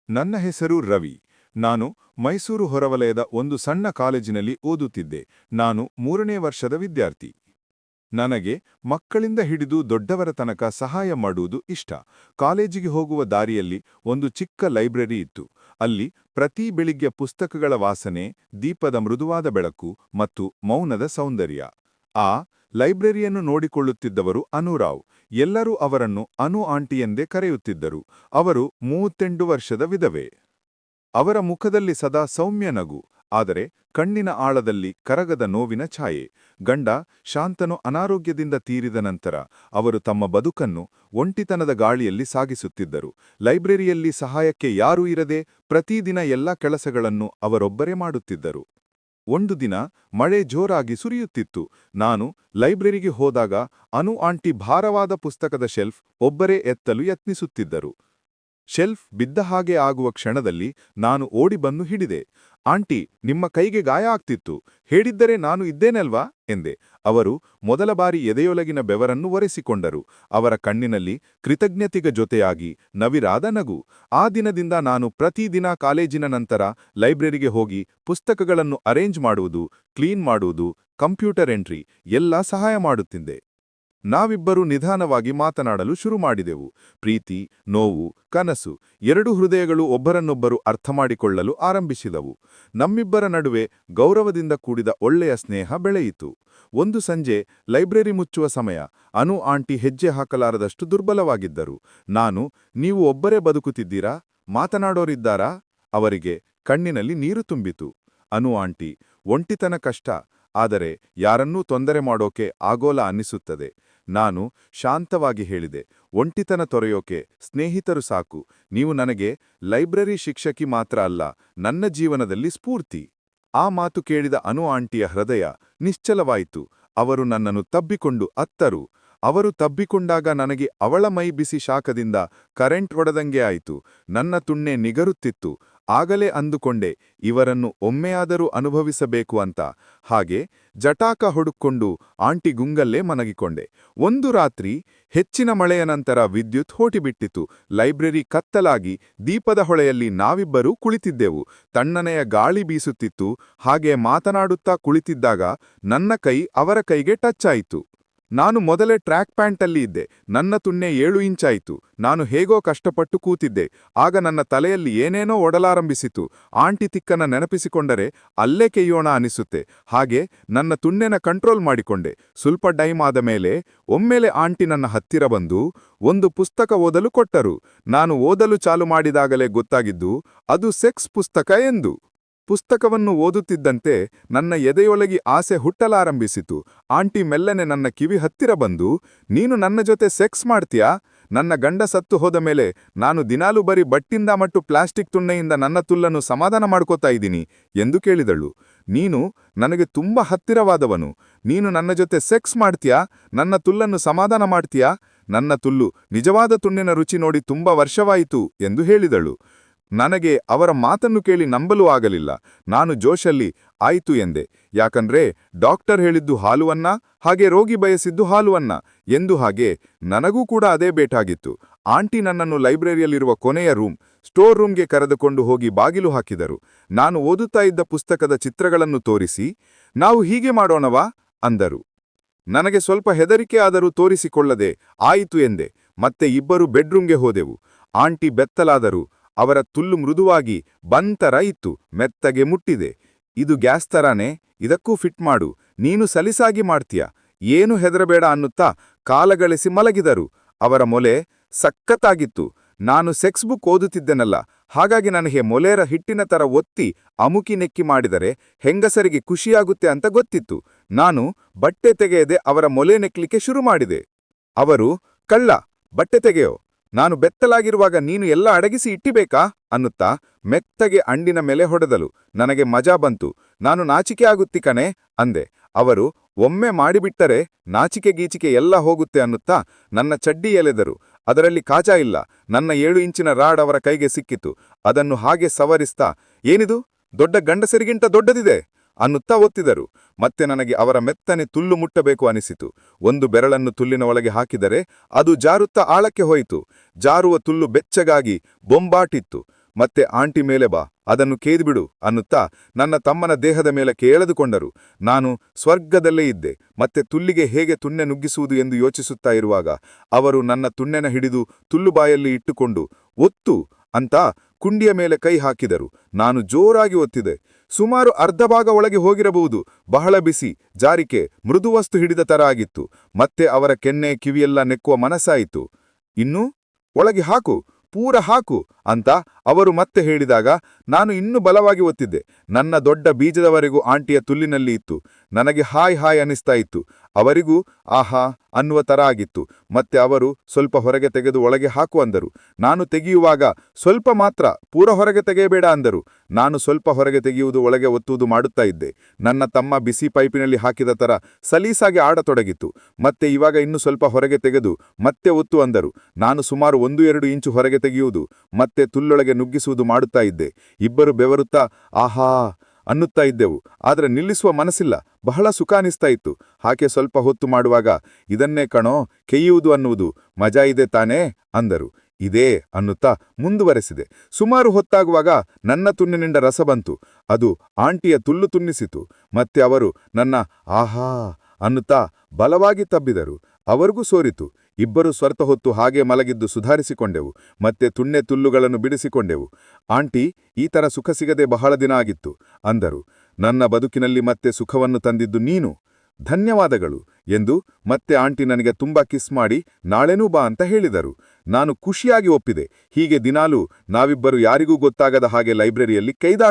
ನನ್ನ ಹೆಸರು ರವಿ. ನಾನು ಮೈಸೂರು ಹೊರವಲಯದ ಒಂದು ಸಣ್ಣ ಕಾಲೇಜಿನಲ್ಲಿ ಓದುತ್ತಿದ್ದೆ. ನಾನು 3ನೇ ವರ್ಷದ ವಿದ್ಯಾರ್ಥಿ. ನನಗೆ ಮಕ್ಕಳಿಂದ ಹಿಡಿದು ದೊಡ್ಡವರ ತನಕ ಸಹಾಯ ಮಾಡುವುದು ಇಷ್ಟ. ಕಾಲೇಜಿಗೆ ಹೋಗುವ ದಾರಿಯಲ್ಲಿ ಒಂದು ಚಿಕ್ಕ ಲೈಬ್ರರಿ ಇತ್ತು. ಅಲ್ಲಿ ಪ್ರತಿ ಬೆಳಿಗ್ಗೆ ಪುಸ್ತಕಗಳ ವಾಸನೆ, ದೀಪದ ಮೃದುವಾದ ಬೆಳಕು ಮತ್ತು ಮೌನದ ಸೌಂದರ್ಯ. ಆ ಲೈಬ್ರರಿಯನ್ನು ನೋಡಿಕೊಳ್ಳುತ್ತಿದ್ದವರು ಅನುರಾವ್. ಎಲ್ಲರೂ ಅವರನ್ನು ಅನು ಆಂಟಿ ಎಂದೇ ಕರೆಯುತ್ತಿದ್ದರು. ಅವರು 38 ವರ್ಷದ ವಿಧವೆ. ಅವರ ಮುಖದಲ್ಲಿ ಸದಾ ಸೌಮ್ಯ ನಗು, ಆದರೆ ಕಣ್ಣಿನ ಆಳದಲ್ಲಿ ಕರಗದ ನೋವಿನ ಛಾಯೆ. ಗಂಡ ಶಾಂತನು ಅನಾರೋಗ್ಯದಿಂದ ತೀರಿದ ನಂತರ ಅವರು ತಮ್ಮ ಬದುಕನ್ನು ಒಂಟಿತನದ ಗಾಳಿಯಲ್ಲಿ ಸಾಗಿಸುತ್ತಿದ್ದರು. ಲೈಬ್ರರಿಯಲ್ಲಿ ಸಹಾಯಕ್ಕೆ ಯಾರೂ ಇರದೆ ಪ್ರತಿದಿನ ಎಲ್ಲ ಕೆಲಸಗಳನ್ನು ಅವರೊಬ್ಬರೇ ಮಾಡುತ್ತಿದ್ದರು. ಒಂದು ದಿನ ಮಳೆ ಜೋರಾಗಿ ಸುರಿಯುತ್ತಿತ್ತು. ನಾನು ಲೈಬ್ರರಿಗೆ ಹೋದಾಗ ಅನು ಆಂಟಿ ಭಾರವಾದ ಪುಸ್ತಕದ ಶೆಲ್ಫ್ ಒಬ್ಬರೇ ಎತ್ತಲು ಯತ್ನಿಸುತ್ತಿದ್ದರು. ಶೆಲ್ಫ್ ಬಿದ್ದ ಹಾಗೆ ಆಗುವ ಕ್ಷಣದಲ್ಲಿ ನಾನು ಓಡಿ ಬಂದು ಹಿಡಿದೆ. ಆಂಟಿ, ನಿಮ್ಮ ಕೈಗೆ ಗಾಯ ಆಗ್ತಿತ್ತು, ಹೇಳಿದ್ದರೆ ನಾನು ಇದ್ದೇನಲ್ವಾ ಎಂದೆ. ಅವರು ಮೊದಲ ಬಾರಿ ಎದೆಯೊಳಗಿನ ಬೆವರನ್ನು ಒರೆಸಿಕೊಂಡರು. ಅವರ ಕಣ್ಣಿನಲ್ಲಿ ಕೃತಜ್ಞತೆಗೆ ಜೊತೆಯಾಗಿ ನವಿರಾದ ನಗು. ಆ ದಿನದಿಂದ ನಾನು ಪ್ರತಿದಿನ ಕಾಲೇಜಿನ ನಂತರ ಲೈಬ್ರರಿಗೆ ಹೋಗಿ ಪುಸ್ತಕಗಳನ್ನು ಅರೇಂಜ್ ಮಾಡುವುದು, ಕ್ಲೀನ್ ಮಾಡುವುದು, ಕಂಪ್ಯೂಟರ್ ಎಂಟ್ರಿ ಎಲ್ಲ ಸಹಾಯ ಮಾಡುತ್ತಿದ್ದೆ. ನಾವಿಬ್ಬರೂ ನಿಧಾನವಾಗಿ ಮಾತನಾಡಲು ಶುರು ಮಾಡಿದೆವು. ಪ್ರೀತಿ, ನೋವು, ಕನಸು ಎರಡು ಹೃದಯಗಳು ಒಬ್ಬರನ್ನೊಬ್ಬರು ಅರ್ಥಮಾಡಿಕೊಳ್ಳಲು ಆರಂಭಿಸಿದವು. ನಮ್ಮಿಬ್ಬರ ನಡುವೆ ಗೌರವದಿಂದ ಕೂಡಿದ ಒಳ್ಳೆಯ ಸ್ನೇಹ ಬೆಳೆಯಿತು. ಒಂದು ಸಂಜೆ ಲೈಬ್ರರಿ ಮುಚ್ಚುವ ಸಮಯ. ಅನು ಆಂಟಿ ಹೆಜ್ಜೆ ಹಾಕಲಾರದಷ್ಟು ದುರ್ಬಲವಾಗಿದ್ದರು. ನಾನು, ನೀವು ಒಬ್ಬರೇ ಬದುಕುತ್ತಿದ್ದೀರಾ? ಮಾತನಾಡೋರಿದ್ದಾರಾ? ಅವರಿಗೆ ಕಣ್ಣಿನಲ್ಲಿ ನೀರು ತುಂಬಿತು. ಅನು ಆಂಟಿ, ಒಂಟಿತನ ಕಷ್ಟ, ಆದರೆ ಯಾರನ್ನೂ ತೊಂದರೆ ಮಾಡೋಕೆ ಆಗೋಲ್ಲ ಅನ್ನಿಸುತ್ತದೆ. ನಾನು ಶಾಂತವಾಗಿ ಹೇಳಿದೆ, ಒಂಟಿತನ ತೊರೆಯೋಕೆ ಸ್ನೇಹಿತರು ಸಾಕು. ನೀವು ನನಗೆ ಲೈಬ್ರರಿ ಶಿಕ್ಷಕಿ ಮಾತ್ರ ಅಲ್ಲ, ನನ್ನ ಜೀವನದಲ್ಲಿ ಸ್ಫೂರ್ತಿ. ಆ ಮಾತು ಕೇಳಿದ ಅನು ಆಂಟಿಯ ಹೃದಯ ನಿಶ್ಚಲವಾಯಿತು. ಅವರು ನನ್ನನ್ನು ತಬ್ಬಿಕೊಂಡು ಅತ್ತರು. ಅವರು ತಬ್ಬಿಕೊಂಡಾಗ ನನಗೆ ಅವಳ ಮೈ ಬಿಸಿ ಶಾಖದಿಂದ ಕರೆಂಟ್ ಹೊಡೆದಂಗೆ ಆಯಿತು. ನನ್ನ ತುಣ್ಣೆ ನಿಗರುತ್ತಿತ್ತು. ಆಗಲೇ ಅಂದುಕೊಂಡೆ, ಇವರನ್ನು ಒಮ್ಮೆಯಾದರೂ ಅನುಭವಿಸಬೇಕು ಅಂತ. ಹಾಗೆ ಜಟಾಕ ಹೊಡುಕೊಂಡು ಆಂಟಿ ಗುಂಗಲ್ಲೇ ಮನಗಿಕೊಂಡೆ. ಒಂದು ರಾತ್ರಿ ಹೆಚ್ಚಿನ ಮಳೆಯ ನಂತರ ವಿದ್ಯುತ್ ಹೋಟಿಬಿಟ್ಟಿತು. ಲೈಬ್ರರಿ ಕತ್ತಲಾಗಿ ದೀಪದ ಹೊಳೆಯಲ್ಲಿ ನಾವಿಬ್ಬರೂ ಕುಳಿತಿದ್ದೆವು. ತಣ್ಣನೆಯ ಗಾಳಿ ಬೀಸುತ್ತಿತ್ತು. ಹಾಗೆ ಮಾತನಾಡುತ್ತಾ ಕುಳಿತಿದ್ದಾಗ ನನ್ನ ಕೈ ಅವರ ಕೈಗೆ ಟಚ್ ಆಯಿತು. ನಾನು ಮೊದಲೇ ಟ್ರ್ಯಾಕ್ ಪ್ಯಾಂಟಲ್ಲಿ ಇದ್ದೆ. ನನ್ನ ತುಣ್ಣೆ 7 ಇಂಚಾಯಿತು. ನಾನು ಹೇಗೋ ಕಷ್ಟಪಟ್ಟು ಕೂತಿದ್ದೆ. ಆಗ ನನ್ನ ತಲೆಯಲ್ಲಿ ಏನೇನೋ ಓಡಲಾರಂಭಿಸಿತು. ಆಂಟಿ ತಿಕ್ಕನ ನೆನಪಿಸಿಕೊಂಡರೆ ಅಲ್ಲೇ ಕೆಯ್ಯೋಣ ಅನಿಸುತ್ತೆ. ಹಾಗೆ ನನ್ನ ತುಣ್ಣೆನ ಕಂಟ್ರೋಲ್ ಮಾಡಿಕೊಂಡೆ. ಸ್ವಲ್ಪ ಟೈಮ್ ಆದ ಮೇಲೆ ಒಮ್ಮೆಲೆ ಆಂಟಿ ನನ್ನ ಹತ್ತಿರ ಬಂದು ಒಂದು ಪುಸ್ತಕ ಓದಲು ಕೊಟ್ಟರು. ನಾನು ಓದಲು ಚಾಲು ಮಾಡಿದಾಗಲೇ ಗೊತ್ತಾಗಿದ್ದು ಅದು ಸೆಕ್ಸ್ ಪುಸ್ತಕ ಎಂದು. ಪುಸ್ತಕವನ್ನು ಓದುತ್ತಿದ್ದಂತೆ ನನ್ನ ಎದೆಯೊಳಗಿ ಆಸೆ ಹುಟ್ಟಲಾರಂಭಿಸಿತು. ಆಂಟಿ ಮೆಲ್ಲನೆ ನನ್ನ ಕಿವಿ ಹತ್ತಿರ ಬಂದು, ನೀನು ನನ್ನ ಜೊತೆ ಸೆಕ್ಸ್ ಮಾಡ್ತೀಯಾ? ನನ್ನ ಗಂಡ ಸತ್ತು ಹೋದ ಮೇಲೆ ನಾನು ದಿನಾಲೂ ಬರೀ ಬಟ್ಟಿಂದ ಮತ್ತು ಪ್ಲಾಸ್ಟಿಕ್ ತುಣ್ಣೆಯಿಂದ ನನ್ನ ತುಲ್ಲನ್ನು ಸಮಾಧಾನ ಮಾಡ್ಕೋತಾ ಇದ್ದೀನಿ ಎಂದು ಕೇಳಿದಳು. ನೀನು ನನಗೆ ತುಂಬ ಹತ್ತಿರವಾದವನು. ನೀನು ನನ್ನ ಜೊತೆ ಸೆಕ್ಸ್ ಮಾಡ್ತೀಯಾ? ನನ್ನ ತುಲ್ಲನ್ನು ಸಮಾಧಾನ ಮಾಡ್ತೀಯಾ? ನನ್ನ ತುಲ್ಲು ನಿಜವಾದ ತುಣ್ಣಿನ ರುಚಿ ನೋಡಿ ತುಂಬ ವರ್ಷವಾಯಿತು ಎಂದು ಹೇಳಿದಳು. ನನಗೆ ಅವರ ಮಾತನ್ನು ಕೇಳಿ ನಂಬಲು ಆಗಲಿಲ್ಲ. ನಾನು ಜೋಶಲ್ಲಿ ಆಯ್ತು ಎಂದೆ. ಯಾಕಂದ್ರೆ ಡಾಕ್ಟರ್ ಹೇಳಿದ್ದು ಹಾಲುವನ್ನ, ಹಾಗೆ ರೋಗಿ ಬಯಸಿದ್ದು ಹಾಲುವನ್ನ ಎಂದು. ಹಾಗೆ ನನಗೂ ಕೂಡ ಅದೇ ಬೇಕಾಗಿತ್ತು. ಆಂಟಿ ನನ್ನನ್ನು ಲೈಬ್ರರಿಯಲ್ಲಿರುವ ಕೊನೆಯ ಸ್ಟೋರ್ ರೂಮ್ಗೆ ಕರೆದುಕೊಂಡು ಹೋಗಿ ಬಾಗಿಲು ಹಾಕಿದರು. ನಾನು ಓದುತ್ತಾ ಇದ್ದ ಪುಸ್ತಕದ ಚಿತ್ರಗಳನ್ನು ತೋರಿಸಿ, ನಾವು ಹೀಗೆ ಮಾಡೋಣವಾ ಅಂದರು. ನನಗೆ ಸ್ವಲ್ಪ ಹೆದರಿಕೆ ಆದರೂ ತೋರಿಸಿಕೊಳ್ಳದೆ ಆಯಿತು ಎಂದೆ. ಮತ್ತೆ ಇಬ್ಬರು ಬೆಡ್ರೂಮ್ಗೆ ಹೋದೆವು. ಆಂಟಿ ಬೆತ್ತಲಾದರು. ಅವರ ತುಲ್ಲು ಮೃದುವಾಗಿ ಬಂತರ ಇತ್ತು. ಮೆತ್ತಗೆ ಮುಟ್ಟಿದೆ. ಇದು ಗ್ಯಾಸ್ ತರಾನೇ, ಇದಕ್ಕೂ ಫಿಟ್ ಮಾಡು, ನೀನು ಸಲಿಸಾಗಿ ಮಾಡ್ತೀಯ, ಏನು ಹೆದರಬೇಡ ಅನ್ನುತ್ತಾ ಕಾಲಗಳಿಸಿ ಮಲಗಿದರು. ಅವರ ಮೊಲೆ ಸಖತ್ತಾಗಿತ್ತು. ನಾನು ಸೆಕ್ಸ್ ಬುಕ್ ಓದುತ್ತಿದ್ದೆನಲ್ಲ, ಹಾಗಾಗಿ ನನಗೆ ಮೊಲೆರ ಹಿಟ್ಟಿನ ತರ ಒತ್ತಿ ಅಮುಕಿ ನೆಕ್ಕಿ ಮಾಡಿದರೆ ಹೆಂಗಸರಿಗೆ ಖುಷಿಯಾಗುತ್ತೆ ಅಂತ ಗೊತ್ತಿತ್ತು. ನಾನು ಬಟ್ಟೆ ತೆಗೆಯದೆ ಅವರ ಮೊಲೆ ನೆಕ್ಲಿಕ್ಕೆ ಶುರು ಮಾಡಿದೆ. ಅವರು, ಕಳ್ಳ, ಬಟ್ಟೆ ತೆಗೆಯೋ, ನಾನು ಬೆತ್ತಲಾಗಿರುವಾಗ ನೀನು ಎಲ್ಲ ಅಡಗಿಸಿ ಇಟ್ಟಿಬೇಕಾ ಅನ್ನುತ್ತಾ ಮೆತ್ತಗೆ ಅಂಡಿನ ಮೇಲೆ ಹೊಡೆದಲು. ನನಗೆ ಮಜಾ ಬಂತು. ನಾನು ನಾಚಿಕೆ ಆಗುತ್ತಿ ಕಣೆ ಅಂದೆ. ಅವರು, ಒಮ್ಮೆ ಮಾಡಿಬಿಟ್ಟರೆ ನಾಚಿಕೆ ಗೀಚಿಕೆ ಎಲ್ಲ ಹೋಗುತ್ತೆ ಅನ್ನುತ್ತಾ ನನ್ನ ಚಡ್ಡಿ ಎಳೆದರು. ಅದರಲ್ಲಿ ಕಾಜಾ ಇಲ್ಲ. ನನ್ನ 7 ಇಂಚಿನ ರಾಡ್ ಅವರ ಕೈಗೆ ಸಿಕ್ಕಿತು. ಅದನ್ನು ಹಾಗೆ ಸವರಿಸ್ತಾ, ಏನಿದು, ದೊಡ್ಡ ಗಂಡಸರಿಗಿಂತ ದೊಡ್ಡದಿದೆ ಅನ್ನುತ್ತಾ ಒತ್ತಿದರು. ಮತ್ತೆ ನನಗೆ ಅವರ ಮೆತ್ತನೆ ತುಲ್ಲು ಮುಟ್ಟಬೇಕು ಅನಿಸಿತು. ಒಂದು ಬೆರಳನ್ನು ತುಲ್ಲಿನ ಒಳಗೆ ಹಾಕಿದರೆ ಅದು ಜಾರುತ್ತಾ ಆಳಕ್ಕೆ ಹೋಯಿತು. ಜಾರುವ ತುಲ್ಲು ಬೆಚ್ಚಗಾಗಿ ಬೊಂಬಾಟಿತ್ತು. ಮತ್ತೆ ಆಂಟಿ ಮೇಲೆ ಬಾ, ಅದನ್ನು ಕೇದ್ಬಿಡು ಅನ್ನುತ್ತಾ ನನ್ನ ತಮ್ಮನ ದೇಹದ ಮೇಲೆ ಎಳೆದುಕೊಂಡರು. ನಾನು ಸ್ವರ್ಗದಲ್ಲೇ ಇದ್ದೆ. ಮತ್ತೆ ತುಲ್ಲಿಗೆ ಹೇಗೆ ತುಣ್ಣೆ ನುಗ್ಗಿಸುವುದು ಎಂದು ಯೋಚಿಸುತ್ತಾ ಇರುವಾಗ ಅವರು ನನ್ನ ತುಣ್ಣೆನ ಹಿಡಿದು ತುಲ್ಲುಬಾಯಲ್ಲಿ ಇಟ್ಟುಕೊಂಡು ಒತ್ತು ಅಂತ ಕುಂಡಿಯ ಮೇಲೆ ಕೈ ಹಾಕಿದರು. ನಾನು ಜೋರಾಗಿ ಒತ್ತಿದೆ. ಸುಮಾರು ಅರ್ಧ ಭಾಗ ಒಳಗೆ ಹೋಗಿರಬಹುದು. ಬಹಳ ಬಿಸಿ, ಜಾರಿಕೆ, ಮೃದು ವಸ್ತು ಹಿಡಿದ ತರ ಆಗಿತ್ತು. ಮತ್ತೆ ಅವರ ಕೆನ್ನೆ ಕಿವಿಯೆಲ್ಲ ನೆಕ್ಕುವ ಮನಸ್ಸಾಯಿತು. ಇನ್ನೂ ಒಳಗೆ ಹಾಕು, ಪೂರ ಹಾಕು ಅಂತ ಅವರು ಮತ್ತೆ ಹೇಳಿದಾಗ ನಾನು ಇನ್ನೂ ಬಲವಾಗಿ ಒತ್ತಿದ್ದೆ. ನನ್ನ ದೊಡ್ಡ ಬೀಜದವರೆಗೂ ಆಂಟಿಯ ತುಲ್ಲಿನಲ್ಲಿ ಇತ್ತು. ನನಗೆ ಹಾಯ್ ಹಾಯ್ ಅನಿಸ್ತಾ ಇತ್ತು. ಅವರಿಗೂ ಆಹಾ ಅನ್ನುವ ತರ ಆಗಿತ್ತು. ಮತ್ತೆ ಅವರು ಸ್ವಲ್ಪ ಹೊರಗೆ ತೆಗೆದು ಒಳಗೆ ಹಾಕು ಅಂದರು. ನಾನು ತೆಗೆಯುವಾಗ ಸ್ವಲ್ಪ ಮಾತ್ರ, ಪೂರ ಹೊರಗೆ ತೆಗೆಯಬೇಡ ಅಂದರು. ನಾನು ಸ್ವಲ್ಪ ಹೊರಗೆ ತೆಗೆಯುವುದು, ಒಳಗೆ ಒತ್ತುವುದು ಮಾಡುತ್ತಾ ಇದ್ದೆ. ನನ್ನ ತಮ್ಮ ಬಿಸಿ ಪೈಪಿನಲ್ಲಿ ಹಾಕಿದ ತರ ಸಲೀಸಾಗಿ ಆಡತೊಡಗಿತ್ತು. ಮತ್ತೆ ಇವಾಗ ಇನ್ನೂ ಸ್ವಲ್ಪ ಹೊರಗೆ ತೆಗೆದು ಮತ್ತೆ ಒತ್ತು ಅಂದರು. ನಾನು ಸುಮಾರು 1-2 ಇಂಚು ಹೊರಗೆ ತೆಗೆಯುವುದು ಮತ್ತೆ ತುಲ್ಲೊಳಗೆ ನುಗ್ಗಿಸುವುದು ಮಾಡುತ್ತಾ ಇದ್ದೆ. ಇಬ್ಬರು ಬೆವರುತ್ತಾ ಆಹಾ ಅನ್ನುತ್ತಾ ಇದ್ದೆವು. ಆದರೆ ನಿಲ್ಲಿಸುವ ಮನಸ್ಸಿಲ್ಲ. ಬಹಳ ಸುಖ ಅನಿಸ್ತಾ ಇತ್ತು. ಹಾಗೆ ಸ್ವಲ್ಪ ಹೊತ್ತು ಮಾಡುವಾಗ ಇದನ್ನೇ ಕಣೋ ಕೆಯ್ಯುವುದು ಅನ್ನುವುದು, ಮಜಾ ಇದೆ ತಾನೇ ಅಂದರು. ಇದೇ ಅನ್ನುತ್ತಾ ಮುಂದುವರೆಸಿದೆ. ಸುಮಾರು ಹೊತ್ತಾಗುವಾಗ ನನ್ನ ತುಣ್ಣಿನಿಂದ ರಸ ಬಂತು. ಅದು ಆಂಟಿಯ ತುಲ್ಲು ತುನ್ನಿಸಿತು. ಮತ್ತೆ ಅವರು ನನ್ನ ಆಹಾ ಅನ್ನುತ್ತಾ ಬಲವಾಗಿ ತಬ್ಬಿದರು. ಅವರಿಗೂ ಸೋರಿತು. ಇಬ್ಬರು ಸ್ವರ್ಥ ಹೊತ್ತು ಹಾಗೆ ಮಲಗಿದ್ದು ಸುಧಾರಿಸಿಕೊಂಡೆವು. ಮತ್ತೆ ತುಣ್ಣೆ ತುಲ್ಲುಗಳನ್ನು ಬಿಡಿಸಿಕೊಂಡೆವು. ಆಂಟಿ, ಈ ಥರ ಸುಖ ಸಿಗದೆ ಬಹಳ ದಿನ ಆಗಿತ್ತು ಅಂದರು. ನನ್ನ ಬದುಕಿನಲ್ಲಿ ಮತ್ತೆ ಸುಖವನ್ನು ತಂದಿದ್ದು ನೀನು, ಧನ್ಯವಾದಗಳು ಎಂದು ಮತ್ತೆ ಆಂಟಿ ನನಗೆ ತುಂಬಾ ಕಿಸ್ ಮಾಡಿ ನಾಳೆನೂ ಬಾ ಅಂತ ಹೇಳಿದರು. ನಾನು ಖುಷಿಯಾಗಿ ಒಪ್ಪಿದೆ. ಹೀಗೆ ದಿನಾಲೂ ನಾವಿಬ್ಬರು ಯಾರಿಗೂ ಗೊತ್ತಾಗದ ಹಾಗೆ ಲೈಬ್ರರಿಯಲ್ಲಿ ಕೈದಾಡ